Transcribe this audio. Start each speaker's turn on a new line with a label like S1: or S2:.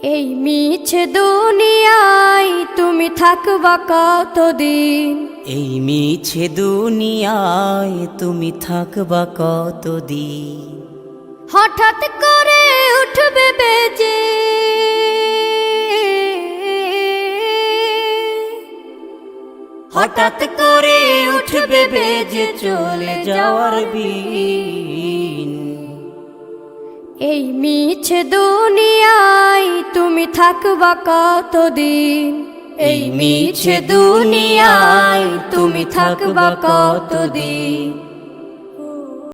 S1: এই মিছে দুনিয়ায় তুমি থাকবা কতদিন?
S2: এই মিছে দুনিয়ায় তুমি থাকবা কতদিন?
S1: হঠাৎ করে উঠবে বেজে
S2: হঠাৎ করে উঠবে বেজে চলে যাওয়ার বিন।
S1: এই মিছে দুনিয়ায় তুমি থাকবা কতদিন?
S2: এই মিছে দুনিয়ায় তুমি থাকবা কতদিন?